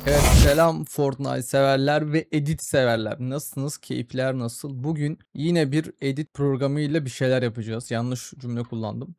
Evet, selam Fortnite severler ve edit severler. Nasılsınız? Keyifler nasıl? Bugün yine bir edit programıyla bir şeyler yapacağız. Yanlış cümle kullandım.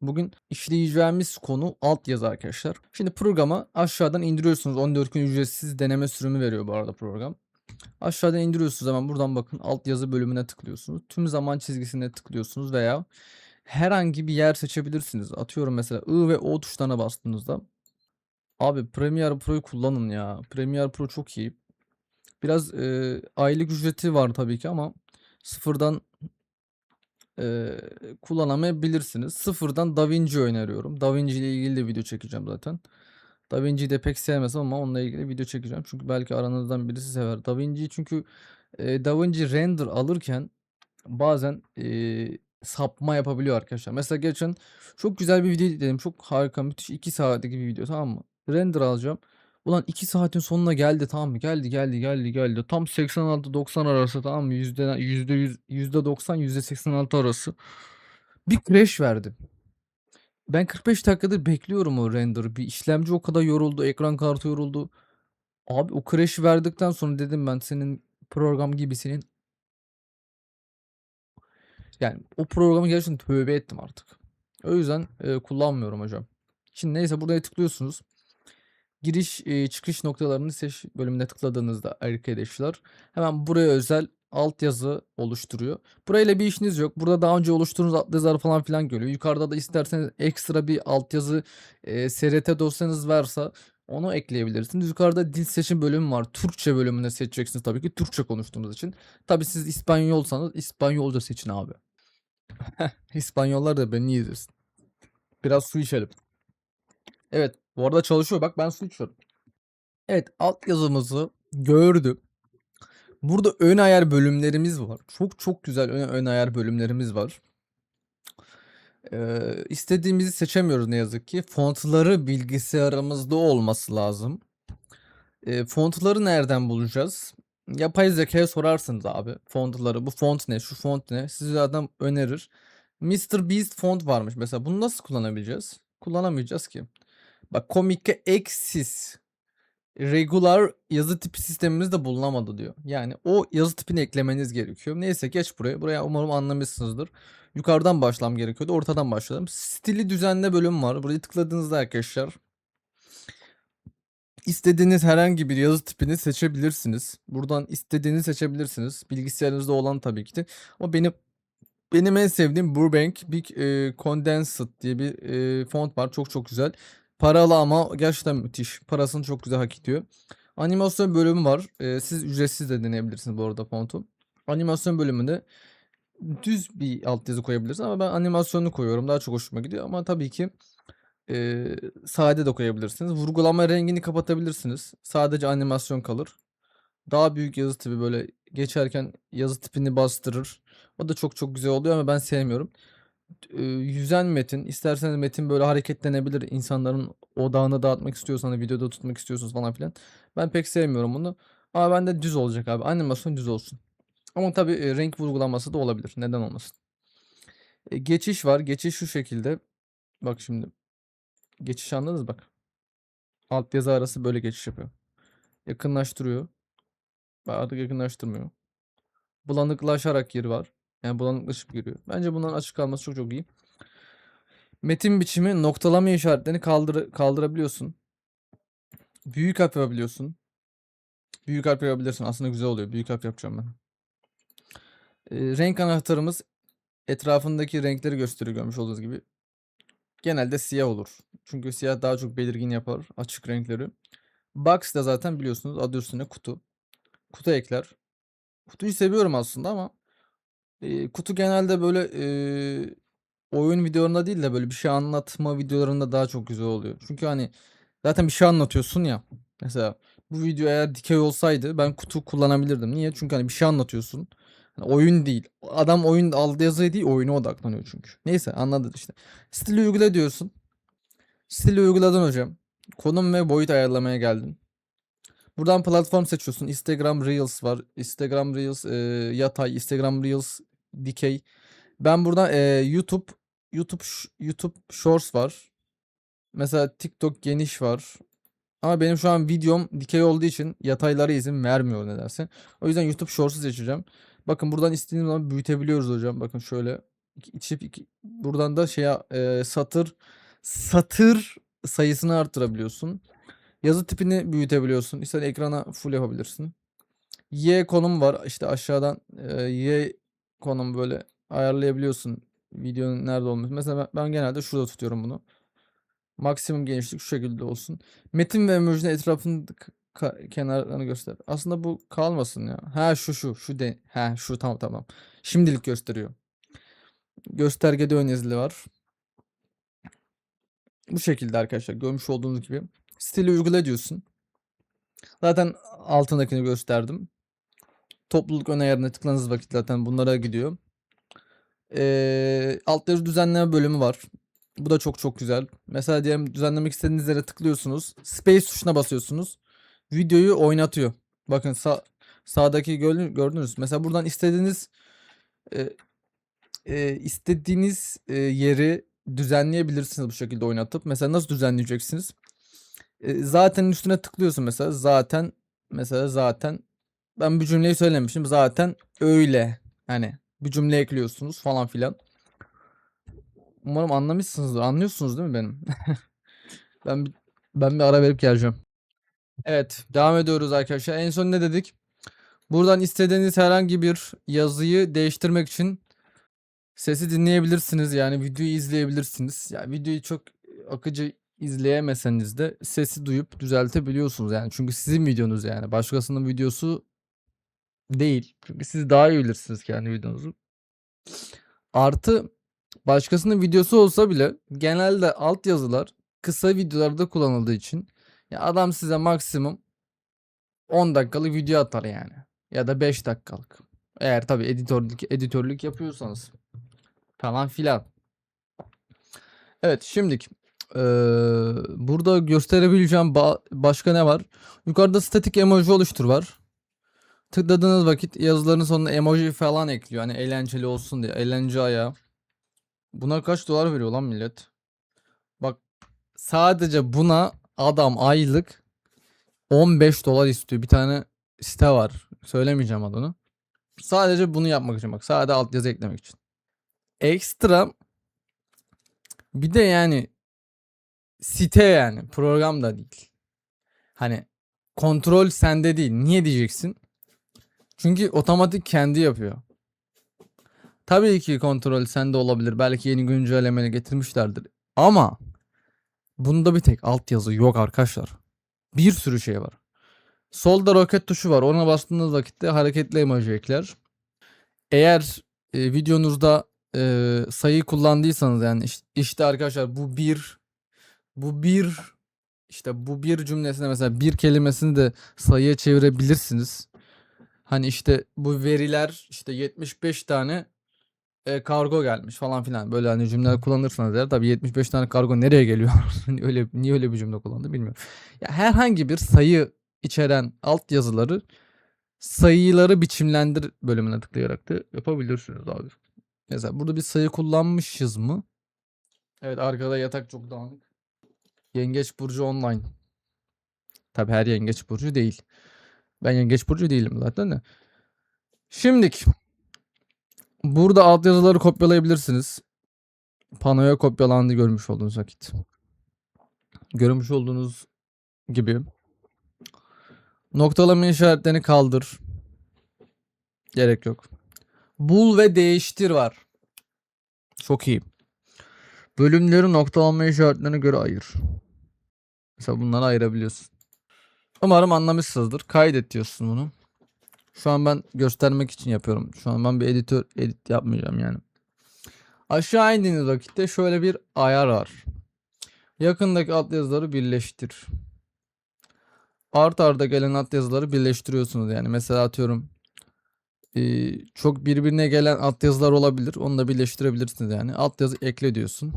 Bugün işleyeceğimiz konu altyazı arkadaşlar. Şimdi programı aşağıdan indiriyorsunuz. 14 gün ücretsiz deneme sürümü veriyor bu arada program. Aşağıdan indiriyorsunuz, hemen buradan bakın altyazı bölümüne tıklıyorsunuz. Tüm zaman çizgisine tıklıyorsunuz veya herhangi bir yer seçebilirsiniz. Atıyorum mesela I ve O tuşlarına bastığınızda. Abi Premiere Pro'yu kullanın ya. Premiere Pro çok iyi. Biraz aylık ücreti var tabii ki ama sıfırdan eee, kullanamayabilirsiniz. Sıfırdan DaVinci öneriyorum. DaVinci ile ilgili de video çekeceğim zaten. DaVinci'yi de pek sevmesem ama onunla ilgili video çekeceğim. Çünkü belki aranızdan birisi sever. DaVinci'yi çünkü DaVinci render alırken bazen sapma yapabiliyor arkadaşlar. Mesela geçen çok güzel bir video izledim. Çok harika, müthiş 2 saatlik bir video, tamam mı? Render alacağım. Ulan 2 saatin sonuna geldi, tamam mı? Geldi. Tam 86-90 arası, tamam mı? %100, %90, %86 arası. Bir crash verdi. Ben 45 dakikadır bekliyorum o render. Bir işlemci o kadar yoruldu, ekran kartı yoruldu. Abi o crash verdikten sonra dedim ben senin program gibisinin. Yani o programı gerçekten tövbe ettim artık. O yüzden kullanmıyorum hocam. Şimdi neyse, buraya tıklıyorsunuz. Giriş çıkış noktalarını seç bölümüne tıkladığınızda arkadaşlar hemen buraya özel altyazı oluşturuyor. Burayla bir işiniz yok. Burada daha önce oluşturduğunuz altyazılar falan filan geliyor. Yukarıda da isterseniz ekstra bir altyazı SRT dosyanız varsa onu ekleyebilirsiniz. Yukarıda dil seçim bölümü var. Türkçe bölümünde seçeceksiniz tabii ki, Türkçe konuştuğumuz için. Tabii siz İspanyolsanız İspanyolca seçin abi. İspanyollar da beni iyi izlesin. Biraz su içelim. Evet, bu arada çalışıyor. Bak, ben su içiyorum. Evet, altyazımızı gördüm. Burada ön ayar bölümlerimiz var. Çok çok güzel ön ayar bölümlerimiz var. İstediğimizi seçemiyoruz ne yazık ki. Fontları bilgisayarımızda olması lazım. Fontları nereden bulacağız? Yapay zekâya sorarsınız abi fontları. Bu font ne? Şu font ne? Size adam önerir. MrBeast font varmış mesela. Bunu nasıl kullanabileceğiz? Kullanamayacağız ki. Bak, Comic Axis regular yazı tipi sistemimizde bulunamadı diyor. Yani o yazı tipini eklemeniz gerekiyor. Neyse, geç buraya. Buraya umarım anlamışsınızdır. Yukarıdan başlamam gerekiyordu. Ortadan başladım. Stili düzenle bölüm var. Buraya tıkladığınızda arkadaşlar istediğiniz herhangi bir yazı tipini seçebilirsiniz. Buradan istediğini seçebilirsiniz. Bilgisayarınızda olan tabii ki de. Ama benim en sevdiğim Burbank Big Condensed diye bir font var. Çok çok güzel. Paralı ama gerçekten müthiş. Parasını çok güzel hak ediyor. Animasyon bölümü var. Siz ücretsiz de deneyebilirsiniz bu arada fontu. Animasyon bölümünde düz bir altyazı koyabilirsiniz ama ben animasyonlu koyuyorum. Daha çok hoşuma gidiyor ama tabii ki sade de koyabilirsiniz. Vurgulama rengini kapatabilirsiniz. Sadece animasyon kalır. Daha büyük yazı tipi, böyle geçerken yazı tipini bastırır. O da çok çok güzel oluyor ama ben sevmiyorum. Yüzen metin, isterseniz metin böyle hareketlenebilir. İnsanların odağını dağıtmak istiyorsanız, videoda tutmak istiyorsunuz falan filan. Ben pek sevmiyorum bunu. Ama bende düz olacak abi. Animasyon düz olsun. Ama tabii renk vurgulaması da olabilir. Neden olmasın? Geçiş var. Geçiş şu şekilde. Bak şimdi. Geçiş anladınız bak. Alt yazı arası böyle geçiş yapıyor. Yakınlaştırıyor. Bak, artık yakınlaştırmıyor. Bulanıklaşarak yeri var. Yani bulanıklaşıp giriyor. Bence bunların açık kalması çok çok iyi. Metin biçimi, noktalama işaretlerini kaldırabiliyorsun. Büyük harf yapabiliyorsun. Büyük harf yapabilirsin. Aslında güzel oluyor. Büyük harf yapacağım ben. Renk anahtarımız etrafındaki renkleri gösteriyor, görmüş olduğunuz gibi. Genelde siyah olur. Çünkü siyah daha çok belirgin yapar açık renkleri. Box da zaten biliyorsunuz adı üstünde kutu. Kutu ekler. Kutuyu seviyorum aslında ama kutu genelde böyle oyun videolarında değil de böyle bir şey anlatma videolarında daha çok güzel oluyor. Çünkü hani zaten bir şey anlatıyorsun ya. Mesela bu video eğer dikey olsaydı ben kutu kullanabilirdim. Niye? Çünkü hani bir şey anlatıyorsun. Hani oyun değil. Adam oyun aldığı yazıyı değil, oyuna odaklanıyor çünkü. Neyse, anladın işte. Stili uygula diyorsun. Stili uyguladın hocam. Konum ve boyut ayarlamaya geldin. Buradan platform seçiyorsun. Instagram Reels var. Instagram Reels yatay, Instagram Reels dikey. Ben burada YouTube Shorts var. Mesela TikTok geniş var. Ama benim şu an videom dikey olduğu için yataylara izin vermiyor nedense. O yüzden YouTube Shorts'u seçeceğim. Bakın buradan istediğimiz zaman büyütebiliyoruz hocam. Bakın şöyle buradan da satır sayısını arttırabiliyorsun. Yazı tipini büyütebiliyorsun. İster ekrana full yapabilirsin. Y konum var. İşte aşağıdan Y konum böyle ayarlayabiliyorsun. Videonun nerede olması. Mesela ben genelde şurada tutuyorum bunu. Maksimum genişlik şu şekilde olsun. Metin ve emojinin etrafının kenarlarını göster. Aslında bu kalmasın ya. Ha şu tamam. Şimdilik gösteriyor. Göstergede ön yazılı var. Bu şekilde arkadaşlar görmüş olduğunuz gibi. Stili uygula diyorsun. Zaten altındakini gösterdim. Topluluk ön ayarına tıkladığınız vakit zaten bunlara gidiyor. Alt yazı düzenleme bölümü var. Bu da çok güzel. Mesela diyelim düzenlemek istediğiniz yere tıklıyorsunuz. Space tuşuna basıyorsunuz. Videoyu oynatıyor. Bakın sağdaki gördünüz. Mesela buradan istediğiniz yeri düzenleyebilirsiniz bu şekilde oynatıp. Mesela nasıl düzenleyeceksiniz? Zaten üstüne tıklıyorsun mesela. Zaten ben bir cümleyi söylemişim. Zaten öyle. Hani bir cümle ekliyorsunuz falan filan. Umarım anlamışsınızdır. Anlıyorsunuz değil mi benim? Ben bir, ben bir ara verip geleceğim. Evet, devam ediyoruz arkadaşlar. En son ne dedik? Buradan istediğiniz herhangi bir yazıyı değiştirmek için sesi dinleyebilirsiniz. Yani videoyu izleyebilirsiniz. Yani videoyu çok akıcı izleyemeseniz de sesi duyup düzeltebiliyorsunuz yani. Çünkü sizin videonuz yani. Başkasının videosu değil. Çünkü siz daha iyi bilirsiniz kendi videonuzu. Artı başkasının videosu olsa bile genelde altyazılar kısa videolarda kullanıldığı için ya adam size maksimum 10 dakikalık video atar yani. Ya da 5 dakikalık. Eğer tabii editörlük yapıyorsanız falan filan. Evet şimdilik burada gösterebileceğim başka ne var? Yukarıda statik emoji oluştur var. Tıkladığınız vakit yazıların sonuna emoji falan ekliyor. Hani eğlenceli olsun diye. Eğlence ayağı. Buna kaç dolar veriyor lan millet? Bak sadece buna adam aylık 15 dolar istiyor. Bir tane site var. Söylemeyeceğim adını. Sadece bunu yapmak için bak. Sadece altyazı eklemek için. Ekstra bir de yani site yani program da değil. Hani kontrol sende değil. Niye diyeceksin? Çünkü otomatik kendi yapıyor. Tabii ki kontrol sende olabilir. Belki yeni güncellemeyle getirmişlerdir. Ama bunda bir tek altyazı yok arkadaşlar. Bir sürü şey var. Solda roket tuşu var. Ona bastığınız vakitte hareketli emoji ekler. Eğer videonuzda sayı kullandıysanız yani işte arkadaşlar bu bir cümlesine mesela bir kelimesini de sayıya çevirebilirsiniz. Hani işte bu veriler işte 75 tane kargo gelmiş falan filan. Böyle hani cümleler kullanırsanız eğer tabii 75 tane kargo nereye geliyor? Niye öyle bir cümle kullandı bilmiyorum. Ya herhangi bir sayı içeren altyazıları sayıları biçimlendir bölümüne tıklayarak da yapabilirsiniz abi. Mesela burada bir sayı kullanmışız mı? Evet arkada yatak çok dağınık. Yengeç burcu online. Tabii her yengeç burcu değil. Ben yengeç burcu değilim zaten de. Şimdilik burada altyazıları kopyalayabilirsiniz. Panoya kopyalandı görmüş olduğunuz vakit. Görmüş olduğunuz gibi. Noktalama işaretlerini kaldır. Gerek yok. Bul ve değiştir var. Çok iyi. Bölümleri noktalama işaretlerine göre ayır. Mesela bunları ayırabiliyorsun. Umarım anlamışsınızdır. Kaydet diyorsun bunu. Şu an ben göstermek için yapıyorum. Şu an ben bir edit yapmayacağım yani. Aşağı indiğiniz vakitte şöyle bir ayar var. Yakındaki altyazıları birleştir. Art arda gelen altyazıları birleştiriyorsunuz yani. Mesela atıyorum çok birbirine gelen altyazılar olabilir. Onu da birleştirebilirsiniz yani. Altyazı ekle diyorsun.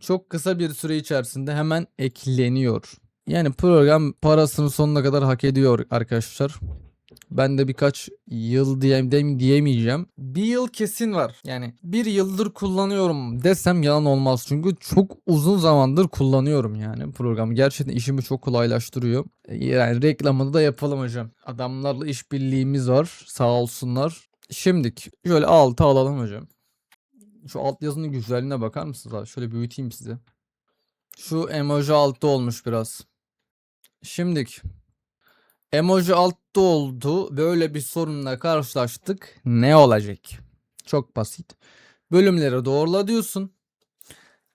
Çok kısa bir süre içerisinde hemen ekleniyor. Yani program parasını sonuna kadar hak ediyor arkadaşlar. Ben de birkaç yıl diyemeyeceğim. Bir yıl kesin var. Yani bir yıldır kullanıyorum desem yalan olmaz. Çünkü çok uzun zamandır kullanıyorum yani programı. Gerçekten işimi çok kolaylaştırıyor. Yani reklamını da yapalım hocam. Adamlarla işbirliğimiz var. Sağ olsunlar. Şimdilik şöyle altı alalım hocam. Şu alt yazının güzelliğine bakar mısınız abi? Şöyle büyüteyim size. Şu emoji altta olmuş biraz. Şimdilik emoji altta oldu. Böyle bir sorunla karşılaştık. Ne olacak? Çok basit. Bölümleri doğrula diyorsun.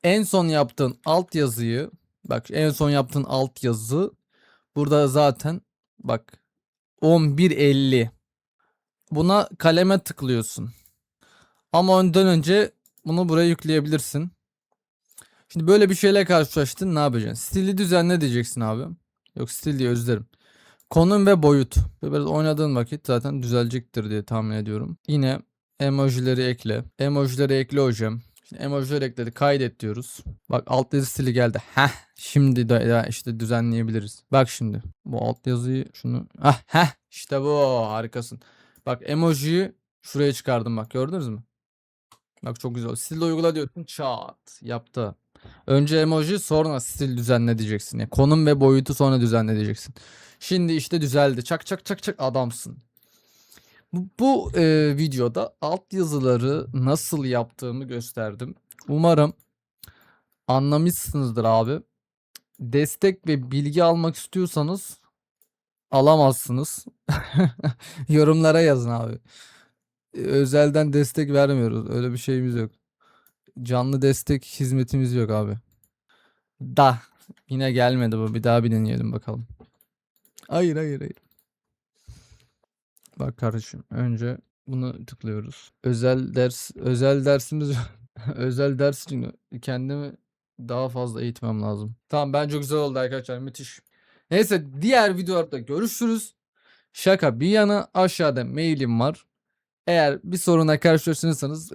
En son yaptığın alt yazıyı, bak en son yaptığın alt yazı burada zaten bak 11.50. Buna kaleme tıklıyorsun. Ama ondan önce bunu buraya yükleyebilirsin. Şimdi böyle bir şeyle karşılaştın, ne yapacaksın? Stili düzenle diyeceksin abi. Yok, stil diye özlerim. Konum ve boyut. Böyle biraz oynadığın vakit zaten düzelecektir diye tahmin ediyorum. Yine emojileri ekle. Emojileri ekle hocam. Şimdi emojileri ekledi. Kaydet diyoruz. Bak alt yazı stili geldi. Heh. Şimdi de ya işte düzenleyebiliriz. Bak şimdi. Bu alt yazıyı şunu. Heh. İşte bu. Harikasın. Bak emojiyi şuraya çıkardım, bak gördünüz mü? Bak çok güzel. Stil uygula diyorsun. Çat. Yaptı. Önce emoji, sonra stil düzenle diyeceksin. Yani konum ve boyutu sonra düzenle diyeceksin. Şimdi işte düzeldi. Çak çak çak çak adamsın. Bu videoda alt yazıları nasıl yaptığımı gösterdim. Umarım anlamışsınızdır abi. Destek ve bilgi almak istiyorsanız alamazsınız. Yorumlara yazın abi. Özelden destek vermiyoruz. Öyle bir şeyimiz yok. Canlı destek hizmetimiz yok abi. Da. Yine gelmedi bu. Bir daha bir deneyelim bakalım. Hayır hayır hayır. Bak kardeşim, önce bunu tıklıyoruz. Özel dersimiz özel ders için kendimi daha fazla eğitmem lazım. Tamam, bence güzel oldu arkadaşlar, müthiş. Neyse, diğer videolarda görüşürüz. Şaka bir yana, aşağıda mailim var. Eğer bir soruna karşılaşırsanız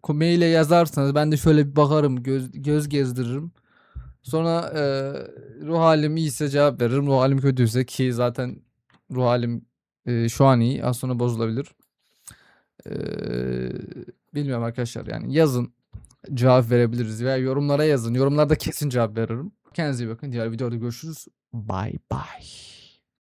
maile yazarsanız ben de şöyle bir bakarım, göz gezdiririm. Sonra ruh halim iyiyse cevap veririm. Ruh halim kötüyse, ki zaten ruh halim şu an iyi. Az sonra bozulabilir. Eee, bilmiyorum arkadaşlar, yani yazın, cevap verebiliriz veya yorumlara yazın. Yorumlarda kesin cevap veririm. Kendinize iyi bakın. Diğer videoda görüşürüz. Bye bye.